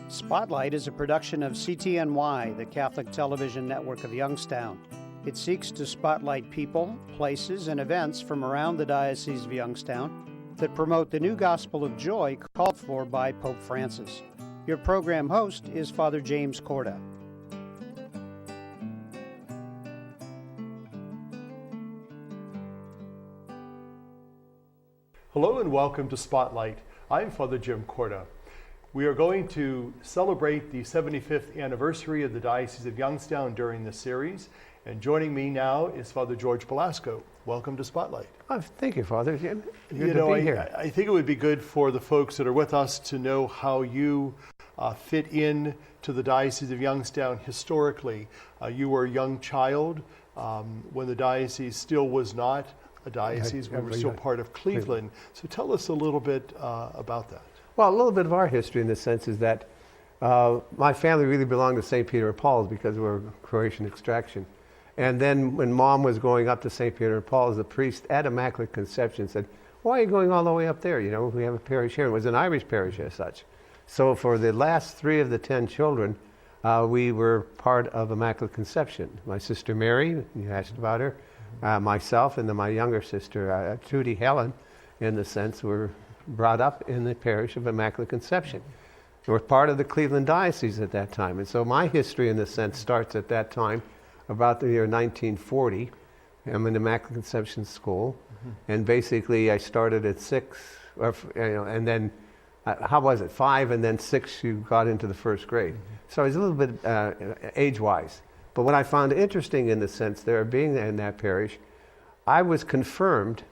Spotlight is a production of CTNY, the Catholic Television Network of Youngstown. It seeks to spotlight people, places, and events from around the Diocese of Youngstown that promote the new gospel of joy called for by Pope Francis. Your program host is Father James Korda. Hello and welcome to Spotlight. I'm Father Jim Korda. We are going to celebrate the 75th anniversary of the Diocese of Youngstown during this series. And joining me now is Father George Balasko. Welcome to Spotlight. Oh, thank you, Father Jim. Good to be here. I think it would be good for the folks that are with us to know how you fit in to the Diocese of Youngstown historically. You were a young child when the diocese still was not a diocese. We were still part of Cleveland. So tell us a little bit about that. Well, a little bit of our history in the sense is that my family really belonged to St. Peter and Paul's because we're Croatian extraction. And then when Mom was going up to St. Peter and Paul's, the priest at Immaculate Conception said, "Why are you going all the way up there? You know, we have a parish here." It was an Irish parish as such. So for the last 3 of the 10 children, we were part of Immaculate Conception. My sister Mary, you asked about her, myself, and then my younger sister, Trudy Helen, in the sense, were brought up in the parish of Immaculate Conception. We're part of the Cleveland Diocese at that time. And so my history in this sense starts at that time, about the year 1940. I'm in Immaculate Conception School. And basically I started at 6, and then, 5 and then 6 you got into the first grade. So I was a little bit age-wise. But what I found interesting in the sense there, being in that parish, I was confirmed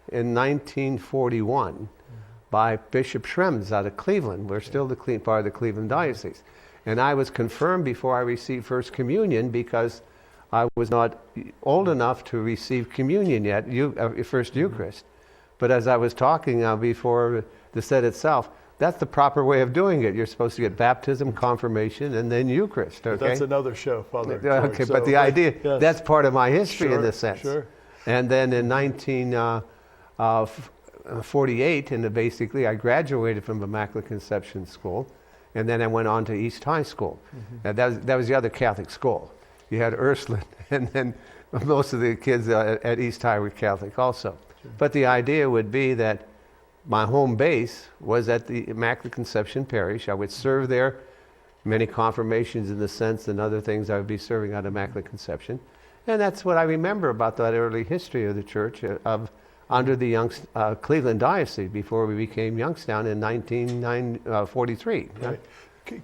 in 1941 by Bishop Schrems out of Cleveland. We're still the part of the Cleveland Diocese. And I was confirmed before I received First Communion because I was not old enough to receive communion yet, First Eucharist. But as I was talking before the set itself, that's the proper way of doing it. You're supposed to get baptism, confirmation, and then Eucharist. Okay? That's another show, Father George. Okay, but the idea, yes. That's part of my history in this sense. Sure. And then in 1948, basically I graduated from Immaculate Conception School, and then I went on to East High School. Now that was the other Catholic school. You had Ursuline, and then most of the kids at East High were Catholic also. Sure. But the idea would be that my home base was at the Immaculate Conception Parish. I would serve there, many confirmations in the sense and other things I would be serving at Immaculate Conception. And that's what I remember about that early history of the church under the Cleveland Diocese before we became Youngstown in 1943. Right.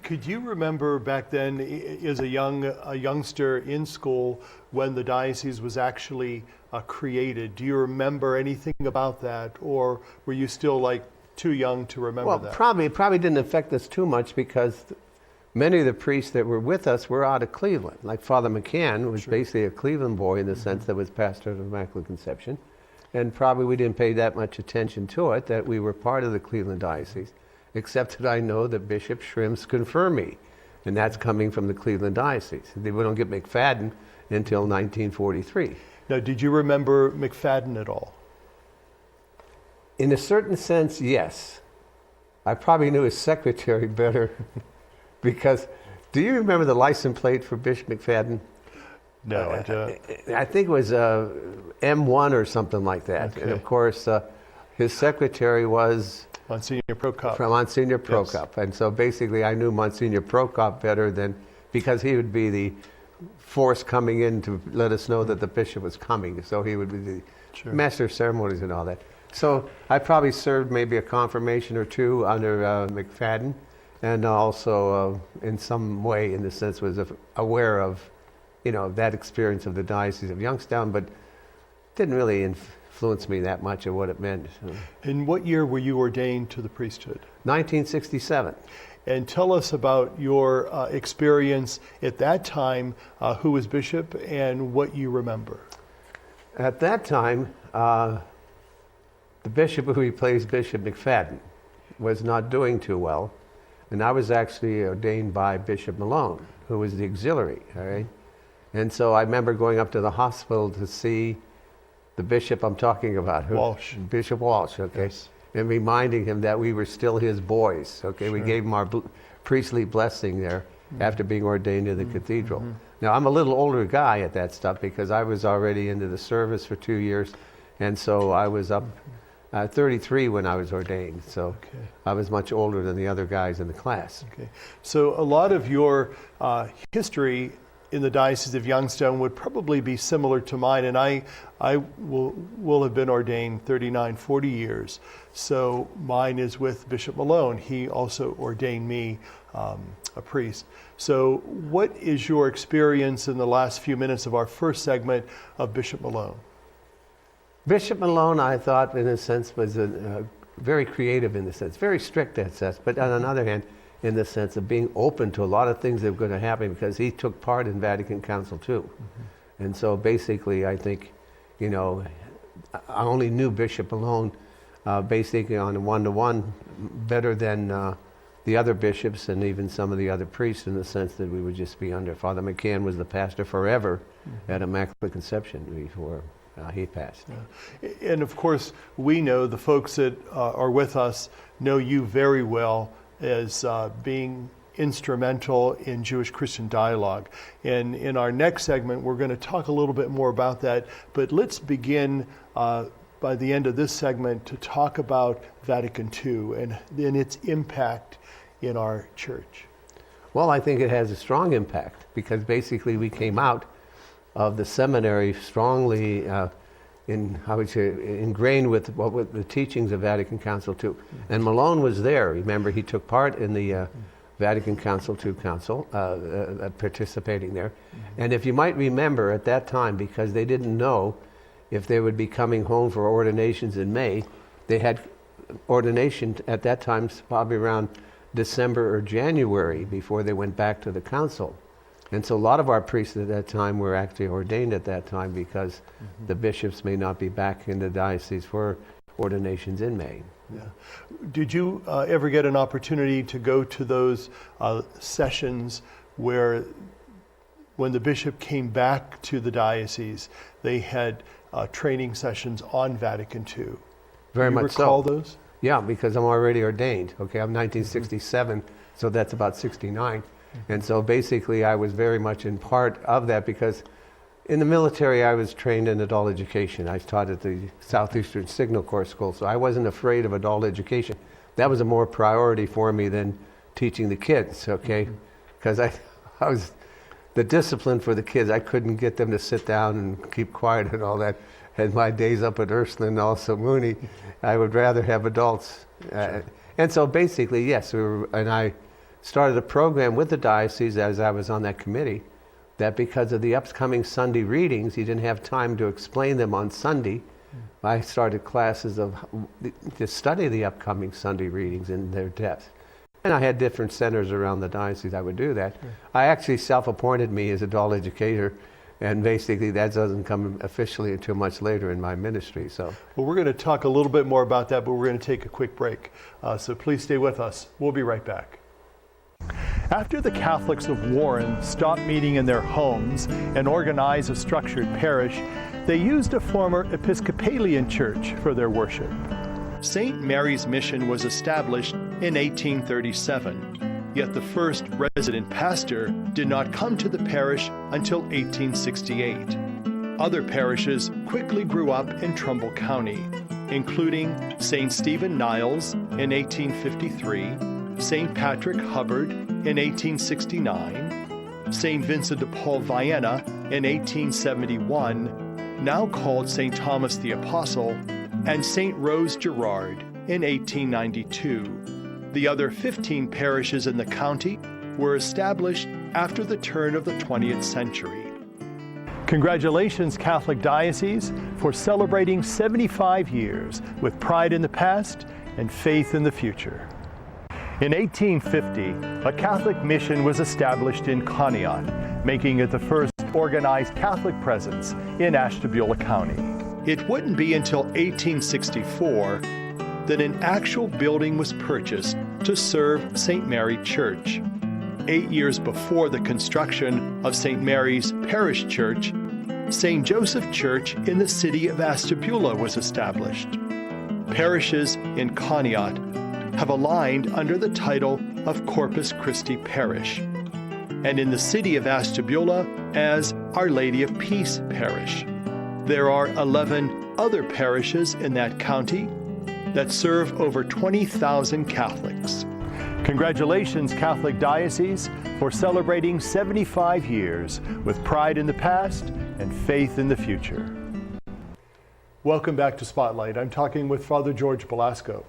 Could you remember back then, as a youngster in school, when the diocese was actually created? Do you remember anything about that, or were you still too young to remember that? Well, it probably didn't affect us too much because many of the priests that were with us were out of Cleveland. Like Father McCann was basically a Cleveland boy in the sense that was pastor of Immaculate Conception. And probably we didn't pay that much attention to it, that we were part of the Cleveland Diocese, except that I know that Bishop Schrems confirmed me. And that's coming from the Cleveland Diocese. We don't get McFadden until 1943. Now, did you remember McFadden at all? In a certain sense, yes. I probably knew his secretary better because, do you remember the license plate for Bishop McFadden? No, I don't. I think it was M1 or something like that. Okay. And of course, his secretary was Monsignor Prokop. From Monsignor Prokop. Yes. And so basically I knew Monsignor Prokop better because he would be the force coming in to let us know that the bishop was coming. So he would be the master of ceremonies and all that. So I probably served maybe a confirmation or 2 under McFadden, and also in some way, in the sense, was aware of that experience of the Diocese of Youngstown, but didn't really influence me that much of what it meant. In what year were you ordained to the priesthood? 1967. And tell us about your experience at that time, who was bishop, and what you remember. At that time, the bishop who replaced Bishop McFadden was not doing too well, and I was actually ordained by Bishop Malone, who was the auxiliary, all right? And so I remember going up to the hospital to see the bishop I'm talking about. Walsh. Bishop Walsh, okay? Yes. And reminding him that we were still his boys, okay? Sure. We gave him our priestly blessing there after being ordained in the cathedral. Now, I'm a little older guy at that stuff because I was already into the service for 2 years, and so I was up 33 when I was ordained, so I was much older than the other guys in the class. Okay. So a lot of your history in the Diocese of Youngstown would probably be similar to mine, and I will have been ordained 39, 40 years. So mine is with Bishop Malone. He also ordained me a priest. So what is your experience in the last few minutes of our first segment of Bishop Malone? Bishop Malone, I thought, in a sense, was very creative in the sense, very strict in that sense, but on the other hand, in the sense of being open to a lot of things that were going to happen because he took part in Vatican Council II. And so basically, I think, you know, I only knew Bishop Malone basically on a one-to-one better than the other bishops and even some of the other priests in the sense that we would just be under. Father McCann was the pastor forever at Immaculate Conception before he passed. Yeah. And of course, we know the folks that are with us know you very well as being instrumental in Jewish-Christian dialogue. And in our next segment, we're going to talk a little bit more about that. But let's begin by the end of this segment to talk about Vatican II and its impact in our church. Well, I think it has a strong impact because basically we came out of the seminary strongly ingrained with the teachings of Vatican Council II. And Malone was there. Remember, he took part in the Vatican Council II council, participating there. And if you might remember at that time, because they didn't know if they would be coming home for ordinations in May, they had ordination at that time probably around December or January before they went back to the council. And so a lot of our priests at that time were actually ordained at that time because the bishops may not be back in the diocese for ordinations in May. Yeah. Did you ever get an opportunity to go to those sessions where when the bishop came back to the diocese, they had training sessions on Vatican II? Very much so. Do you recall those? Yeah, because I'm already ordained. Okay, I'm 1967, so that's about 69. And so basically I was very much in part of that because in the military I was trained in adult education. I taught at the Southeastern Signal Corps School, so I wasn't afraid of adult education. That was a more priority for me than teaching the kids, okay? Because I was, the discipline for the kids, I couldn't get them to sit down and keep quiet and all that. And my days up at Ursuline and also Mooney, I would rather have adults. Sure. And so basically, yes, and I started a program with the diocese as I was on that committee, that because of the upcoming Sunday readings, he didn't have time to explain them on Sunday. I started classes to study the upcoming Sunday readings in their depth. And I had different centers around the diocese that would do that. Sure. I actually self-appointed me as adult educator, and basically that doesn't come officially until much later in my ministry. So, well, we're going to talk a little bit more about that, but we're going to take a quick break. So please stay with us. We'll be right back. After the Catholics of Warren stopped meeting in their homes and organized a structured parish, they used a former Episcopalian church for their worship. St. Mary's Mission was established in 1837, yet the first resident pastor did not come to the parish until 1868. Other parishes quickly grew up in Trumbull County, including St. Stephen Niles in 1853, St. Patrick Hubbard in 1869, St. Vincent de Paul Vienna in 1871, now called St. Thomas the Apostle, and St. Rose Gerard in 1892. The other 15 parishes in the county were established after the turn of the 20th century. Congratulations, Catholic Diocese, for celebrating 75 years with pride in the past and faith in the future. In 1850, a Catholic mission was established in Conneaut, making it the first organized Catholic presence in Ashtabula County. It wouldn't be until 1864 that an actual building was purchased to serve St. Mary Church. 8 years before the construction of St. Mary's Parish Church, St. Joseph Church in the city of Ashtabula was established. Parishes in Conneaut have aligned under the title of Corpus Christi Parish, and in the city of Ashtabula as Our Lady of Peace Parish. There are 11 other parishes in that county that serve over 20,000 Catholics. Congratulations, Catholic Diocese, for celebrating 75 years with pride in the past and faith in the future. Welcome back to Spotlight. I'm talking with Father George Balasko.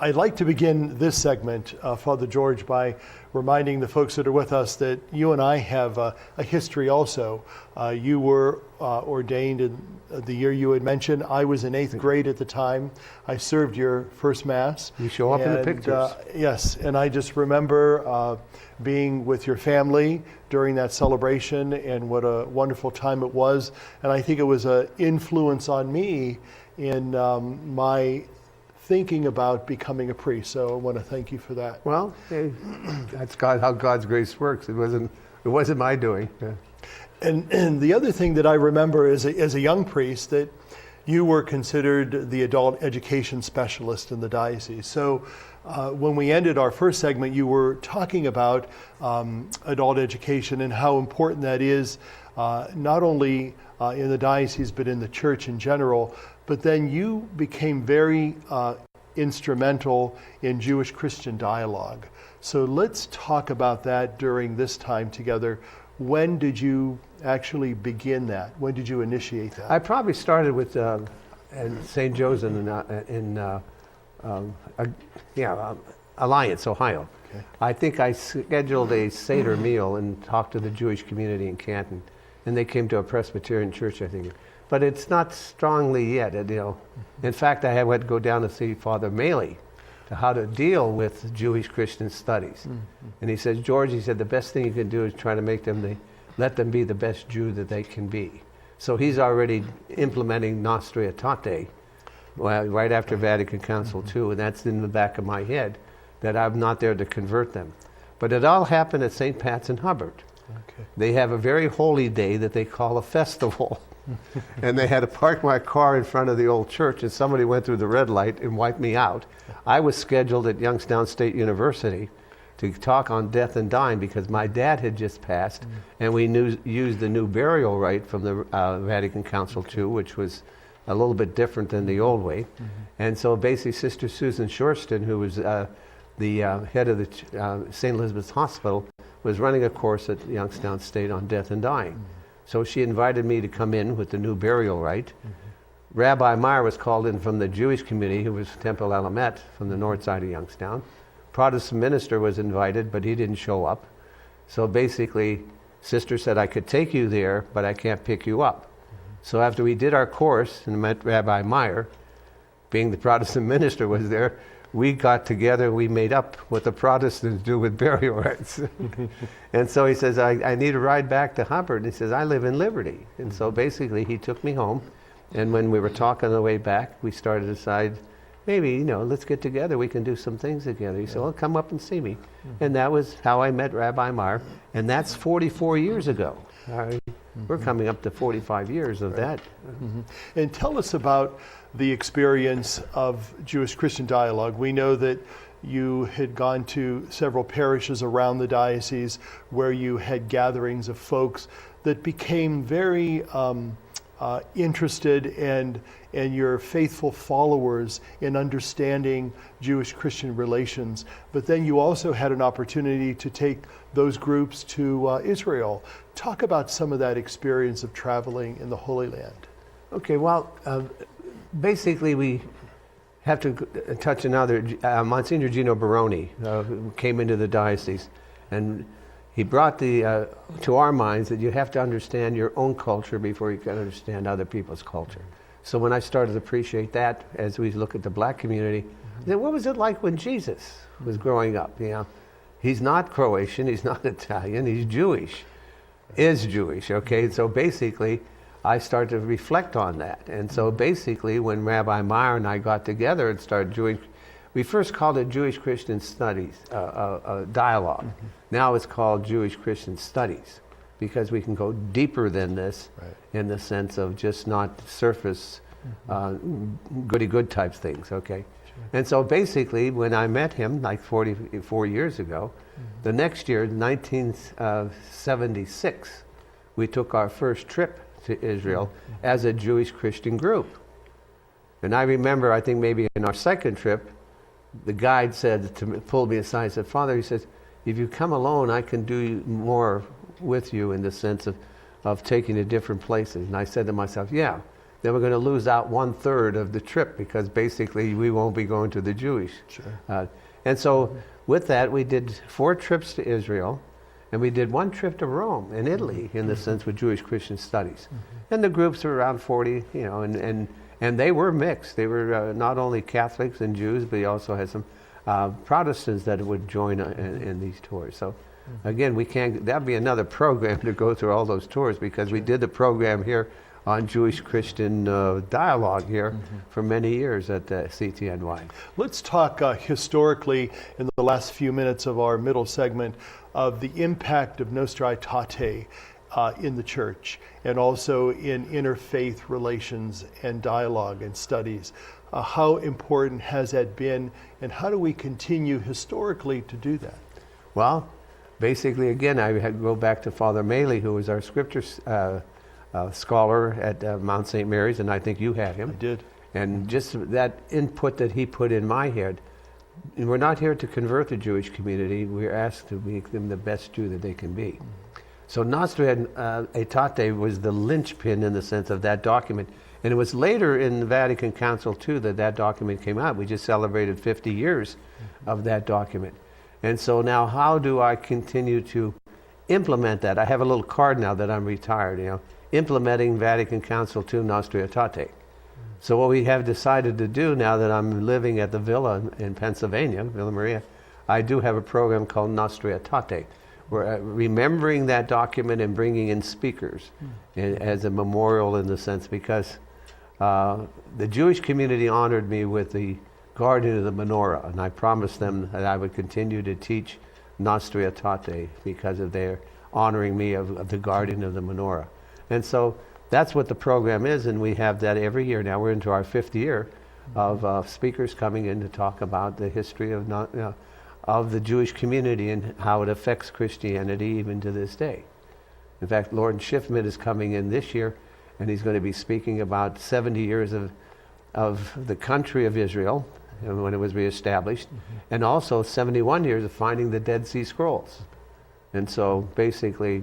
I'd like to begin this segment, Father George, by reminding the folks that are with us that you and I have a history also. You were ordained in the year you had mentioned. I was in 8th grade at the time. I served your first Mass. You show up in the pictures. Yes, and I just remember being with your family during that celebration, and what a wonderful time it was. And I think it was an influence on me in my thinking about becoming a priest. So I want to thank you for that. Well, hey, that's how God's grace works. It wasn't my doing. Yeah. And the other thing that I remember as a young priest, that you were considered the adult education specialist in the diocese. So when we ended our first segment, you were talking about adult education and how important that is, not only in the diocese, but in the church in general. But then you became very instrumental in Jewish-Christian dialogue. So let's talk about that during this time together. When did you actually begin that? When did you initiate that? I probably started with St. Joe's in Alliance, Ohio. Okay. I think I scheduled a Seder meal and talked to the Jewish community in Canton, and they came to a Presbyterian church, I think. But it's not strongly yet, In fact, I had to go down to see Father Maley to how to deal with Jewish Christian studies. Mm-hmm. And he says, George, he said, the best thing you can do is try to make them, let them be the best Jew that they can be. So he's already implementing Nostra Aetate, right after Vatican Council II, and that's in the back of my head, that I'm not there to convert them. But it all happened at St. Pat's in Hubbard. Okay. They have a very holy day that they call a festival. And they had to park my car in front of the old church, and somebody went through the red light and wiped me out. I was scheduled at Youngstown State University to talk on death and dying because my dad had just passed, and we used the new burial rite from the Vatican Council II, which was a little bit different than the old way. Mm-hmm. And so basically Sister Susan Shorston, who was the head of the St. Elizabeth's Hospital, was running a course at Youngstown State on death and dying. Mm-hmm. So she invited me to come in with the new burial rite. Mm-hmm. Rabbi Meyer was called in from the Jewish community, who was Temple Alamet from the north side of Youngstown. Protestant minister was invited, but he didn't show up. So basically, Sister said, I could take you there, but I can't pick you up. Mm-hmm. So after we did our course and met Rabbi Meyer, being the Protestant minister was there, we got together, we made up what the Protestants do with burial rites. And so he says, I need a ride back to Hubbard. He says, I live in Liberty. And so basically he took me home. And when we were talking on the way back, we started to decide, maybe, let's get together. We can do some things together. He said, well, come up and see me. Mm-hmm. And that was how I met Rabbi Meyer. And that's 44 years ago. We're coming up to 45 years of that. Mm-hmm. And tell us about the experience of Jewish Christian dialogue. We know that you had gone to several parishes around the diocese where you had gatherings of folks that became very interested and your faithful followers in understanding Jewish Christian relations. But then you also had an opportunity to take those groups to Israel. Talk about some of that experience of traveling in the Holy Land. Okay, well, basically we have to touch another. Monsignor Gino Baroni who came into the diocese, and he brought to our minds that you have to understand your own culture before you can understand other people's culture. So when I started to appreciate that, as we look at the black community, then what was it like when Jesus was growing up? He's not Croatian, he's not Italian, he's Jewish, is Jewish, okay? So basically, I started to reflect on that. And so basically, when Rabbi Meyer and I got together and started we first called it Jewish Christian Studies, dialogue. Mm-hmm. Now it's called Jewish Christian Studies, because we can go deeper than this, right, in the sense of just not surface goody-good type things, okay? And so basically, when I met him, like 44 years ago, the next year, 1976, we took our first trip to Israel as a Jewish Christian group. And I remember, I think maybe in our second trip, the guide said to me, pulled me aside and said, Father, he says, if you come alone, I can do more with you in the sense of taking you to different places. And I said to myself, yeah, then we're going to lose out 1/3 of the trip because basically we won't be going to the Jewish. Sure. And so with that, we did 4 trips to Israel, and we did 1 trip to Rome and Italy in the sense with Jewish Christian studies. And the groups were around 40, you know, and they were mixed. They were not only Catholics and Jews, but you also had some Protestants that would join in these tours. So again, that'd be another program to go through all those tours because we did the program here on Jewish Christian dialogue here for many years at CTNY. Let's talk historically in the last few minutes of our middle segment of the impact of Nostra Aetate in the church and also in interfaith relations and dialogue and studies. How important has that been, and how do we continue historically to do that? Well, basically, again, I had to go back to Father Maley, who was our scripture scholar at Mount St. Mary's, and I think you had him. I did. And just that input that he put in my head, we're not here to convert the Jewish community, we're asked to make them the best Jew that they can be. So Nostra Aetate was the linchpin in the sense of that document. And it was later in the Vatican Council II that document came out. We just celebrated 50 years of that document. And so now how do I continue to implement that? I have a little card now that I'm retired, you know, implementing Vatican Council II Nostra Aetate. So what we have decided to do now that I'm living at the villa in Pennsylvania, Villa Maria, I do have a program called Nostra Aetate. We're remembering that document and bringing in speakers as a memorial in the sense because the Jewish community honored me with the Guardian of the Menorah, and I promised them that I would continue to teach Nostra Aetate because of their honoring me of the Guardian of the Menorah. And so that's what the program is, and we have that every year. Now we're into our 5th year of speakers coming in to talk about the history of the Jewish community and how it affects Christianity even to this day. In fact, Lord Schiffman is coming in this year, and he's going to be speaking about 70 years of the country of Israel when it was reestablished, and also 71 years of finding the Dead Sea Scrolls. And so basically,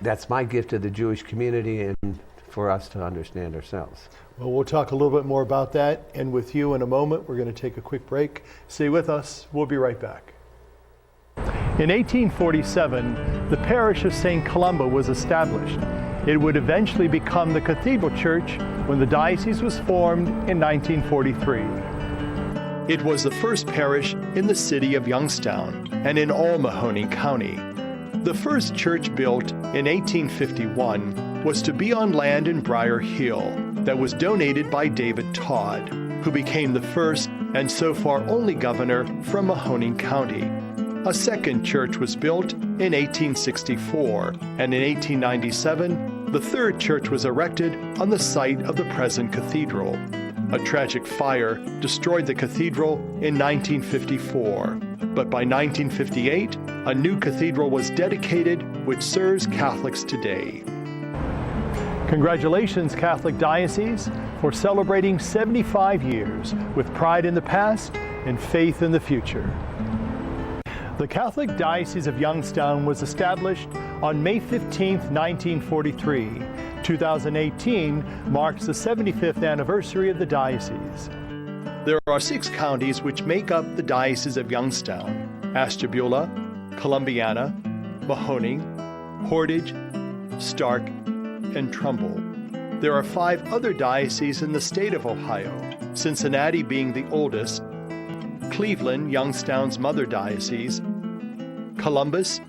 that's my gift to the Jewish community and for us to understand ourselves. Well, we'll talk a little bit more about that, and with you in a moment. We're going to take a quick break. Stay with us. We'll be right back. In 1847, the parish of St. Columba was established. It would eventually become the Cathedral Church when the diocese was formed in 1943. It was the first parish in the city of Youngstown and in all Mahoning County. The first church built in 1851 was to be on land in Briar Hill that was donated by David Todd, who became the first and so far only governor from Mahoning County. A second church was built in 1864, and in 1897, the third church was erected on the site of the present cathedral. A tragic fire destroyed the cathedral in 1954, but by 1958, a new cathedral was dedicated, which serves Catholics today. Congratulations, Catholic Diocese, for celebrating 75 years with pride in the past and faith in the future. The Catholic Diocese of Youngstown was established on May 15, 1943. 2018 marks the 75th anniversary of the diocese. There are 6 counties which make up the Diocese of Youngstown: Ashtabula, Columbiana, Mahoning, Portage, Stark, and Trumbull. There are 5 other dioceses in the state of Ohio, Cincinnati being the oldest, Cleveland, Youngstown's mother diocese, Columbus,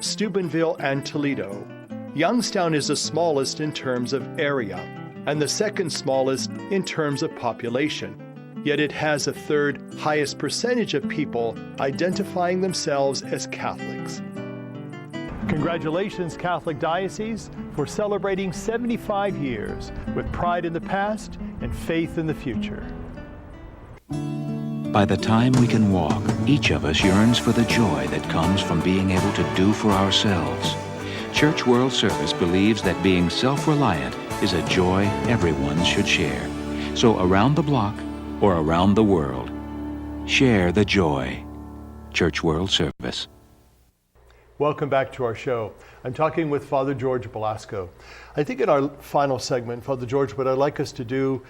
Steubenville, and Toledo. Youngstown is the smallest in terms of area, and the second smallest in terms of population, yet it has the 3rd highest percentage of people identifying themselves as Catholics. Congratulations, Catholic Diocese, for celebrating 75 years with pride in the past and faith in the future. By the time we can walk, each of us yearns for the joy that comes from being able to do for ourselves. Church World Service believes that being self-reliant is a joy everyone should share. So around the block or around the world, share the joy. Church World Service. Welcome back to our show. I'm talking with Father George Balasko. I think in our final segment, Father George, what I'd like us to do,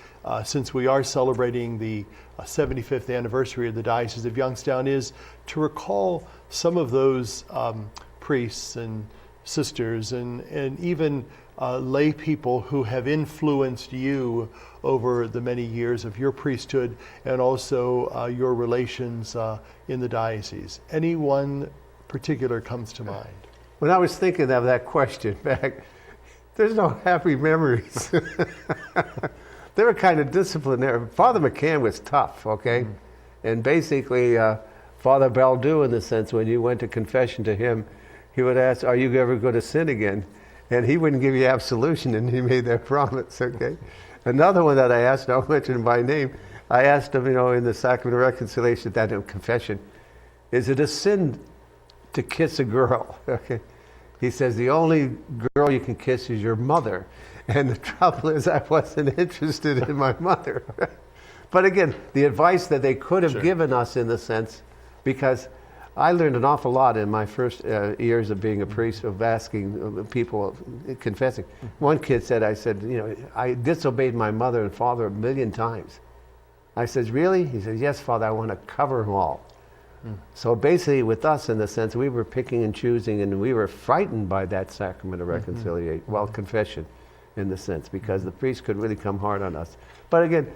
since we are celebrating the 75th anniversary of the Diocese of Youngstown, is to recall some of those priests and sisters and even lay people who have influenced you over the many years of your priesthood and also your relations in the diocese. Anyone particular comes to mind? When I was thinking of that question back, there's no happy memories. They were kind of disciplinary. Father McCann was tough, okay? Mm-hmm. And basically, Father Baldu, in the sense, when you went to confession to him, he would ask, are you ever going to sin again? And he wouldn't give you absolution, and he made that promise, okay? Another one that I asked, I'll mention by name, I asked him, in the Sacrament of Reconciliation, that in confession, is it a sin to kiss a girl? Okay. He says, the only girl you can kiss is your mother. And the trouble is, I wasn't interested in my mother. But again, the advice that they could have given us, in the sense, because I learned an awful lot in my first years of being a priest, of asking people, confessing. One kid said, I disobeyed my mother and father 1 million times. I said, really? He said, yes, Father, I want to cover them all. So basically with us, in the sense, we were picking and choosing, and we were frightened by that sacrament of reconciliation, confession, in the sense, because the priest could really come hard on us. But again,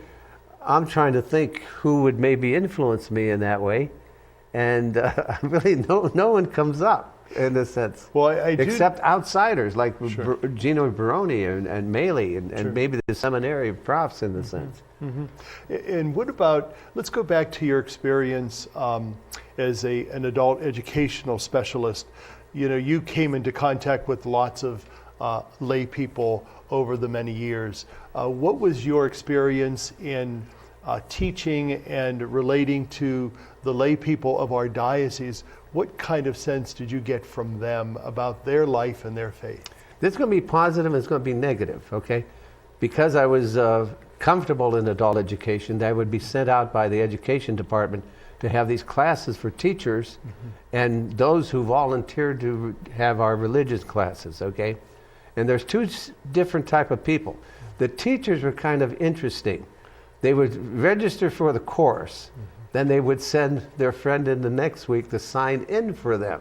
I'm trying to think who would maybe influence me in that way, and really no one comes up, in a sense. Well, I do, except outsiders like Gino Baroni and Maley and maybe the seminary profs, in the sense. Mm-hmm. And what about, let's go back to your experience as an adult educational specialist. You came into contact with lots of lay people over the many years. What was your experience in teaching and relating to the lay people of our diocese? What kind of sense did you get from them about their life and their faith? It's going to be positive and it's going to be negative, okay? Because I was comfortable in adult education, I would be sent out by the education department to have these classes for teachers and those who volunteered to have our religious classes, okay? And there's two different type of people. The teachers were kind of interesting. They would register for the course, then they would send their friend in the next week to sign in for them.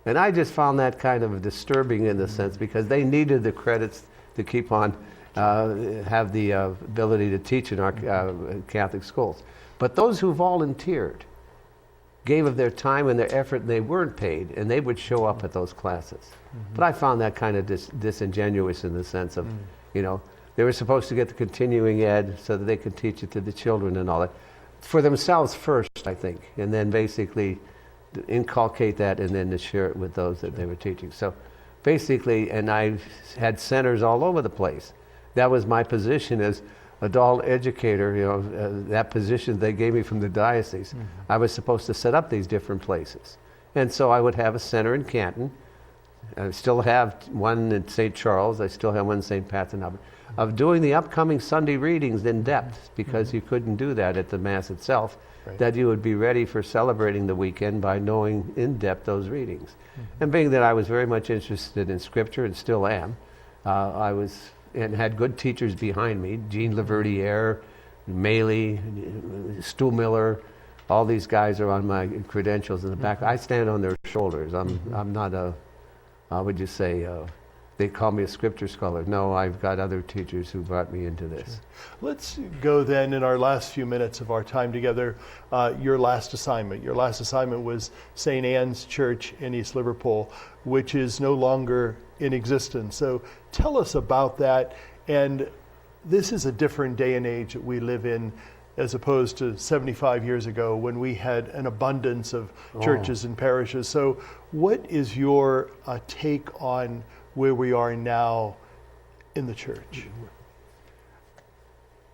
And I just found that kind of disturbing, in the sense, because they needed the credits to keep on, have the ability to teach in our Catholic schools. But those who volunteered gave of their time and their effort, and they weren't paid, and they would show up at those classes. But I found that kind of disingenuous, in the sense of, they were supposed to get the continuing ed so that they could teach it to the children and all that. For themselves first, I think, and then basically inculcate that and then to share it with those that they were teaching. So basically, and I had centers all over the place. That was my position as adult educator, that position they gave me from the diocese. I was supposed to set up these different places. And so I would have a center in Canton. I still have one in St. Charles. I still have one in St. Pat's and Albert, of doing the upcoming Sunday readings in depth, because you couldn't do that at the Mass itself, that you would be ready for celebrating the weekend by knowing in depth those readings. And being that I was very much interested in Scripture, and still am, I was, and had good teachers behind me, Jean Laverdiere, Maley, Stu Miller, all these guys are on my credentials in the back. I stand on their shoulders. I'm not a, how would you say, they call me a scripture scholar. No, I've got other teachers who brought me into this. Let's go then, in our last few minutes of our time together, your last assignment. Your last assignment was St. Anne's Church in East Liverpool, which is no longer in existence. So tell us about that. And this is a different day and age that we live in, as opposed to 75 years ago when we had an abundance of churches and parishes. So what is your take on where we are now in the church?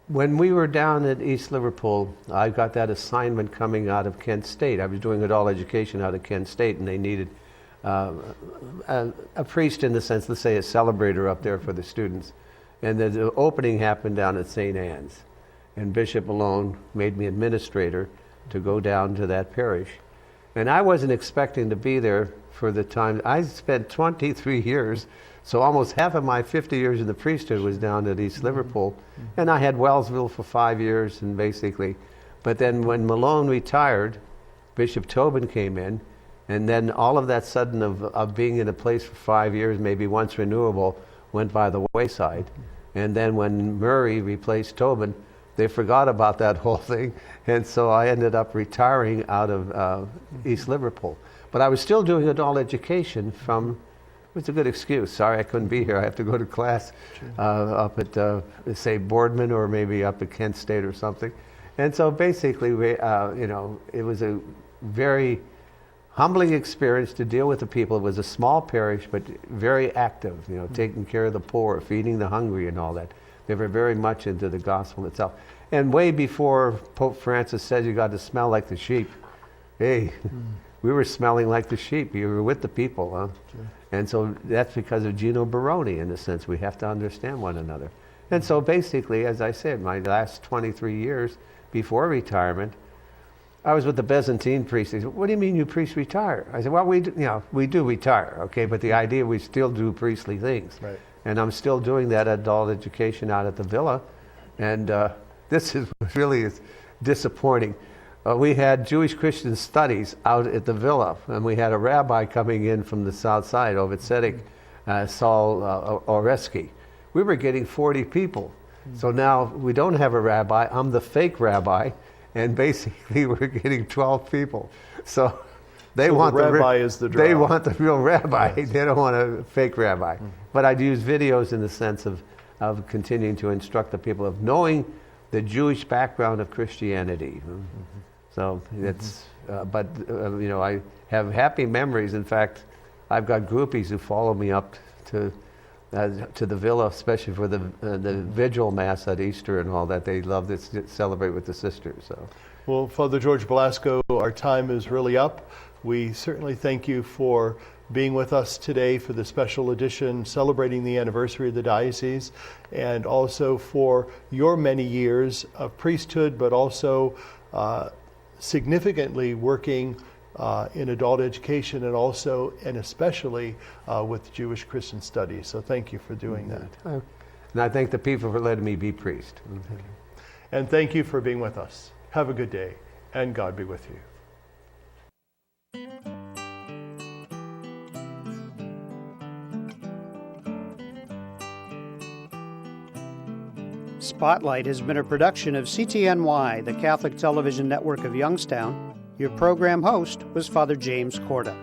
When we were down at East Liverpool, I got that assignment coming out of Kent State. I was doing adult education out of Kent State, and they needed a priest in the sense, let's say a celebrator up there for the students. And the opening happened down at St. Anne's. And Bishop Malone made me administrator to go down to that parish. And I wasn't expecting to be there for the time. I spent 23 years, so almost half of my 50 years in the priesthood was down at East Liverpool. And I had Wellsville for 5 years, and basically. But then when Malone retired, Bishop Tobin came in, and then all of that sudden of being in a place for 5 years, maybe once renewable, went by the wayside. And then when Murray replaced Tobin, they forgot about that whole thing, and so I ended up retiring out of East Liverpool. But I was still doing adult education from, it was a good excuse. Sorry I couldn't be here. I have to go to class up at, say, Boardman or maybe up at Kent State or something. And so basically, it was a very humbling experience to deal with the people. It was a small parish, but very active, taking care of the poor, feeding the hungry and all that. They were very much into the gospel itself. And way before Pope Francis said you got to smell like the sheep, hey, we were smelling like the sheep. You were with the people, huh? Sure. And so that's because of Gino Baroni, in a sense. We have to understand one another. And so basically, as I said, my last 23 years before retirement, I was with the Byzantine priests. They said, "What do you mean you priests retire?" I said, "Well, we do retire, okay, but the idea we still do priestly things." Right. And I'm still doing that adult education out at the villa. And this is really disappointing. We had Jewish Christian studies out at the villa, and we had a rabbi coming in from the south side, Ovetsedik, Saul Oreski. We were getting 40 people. So now we don't have a rabbi. I'm the fake rabbi, and basically we're getting 12 people. So they want the rabbi is the draw. They want the real rabbi. Yes. They don't want a fake rabbi. Mm-hmm. But I'd use videos in the sense of continuing to instruct the people of knowing the Jewish background of Christianity. Mm-hmm. So it's, I have happy memories. In fact, I've got groupies who follow me up to the villa, especially for the vigil mass at Easter and all that. They love to celebrate with the sisters. So, well, Father George Balasko, our time is really up. We certainly thank you for being with us today for the special edition celebrating the anniversary of the diocese, and also for your many years of priesthood, but also significantly working in adult education and also and especially with Jewish Christian studies. So thank you for doing that. And I thank the people for letting me be priest. And thank you for being with us. Have a good day, and God be with you. Spotlight has been a production of CTNY, the Catholic Television Network of Youngstown. Your program host was Father James Korda.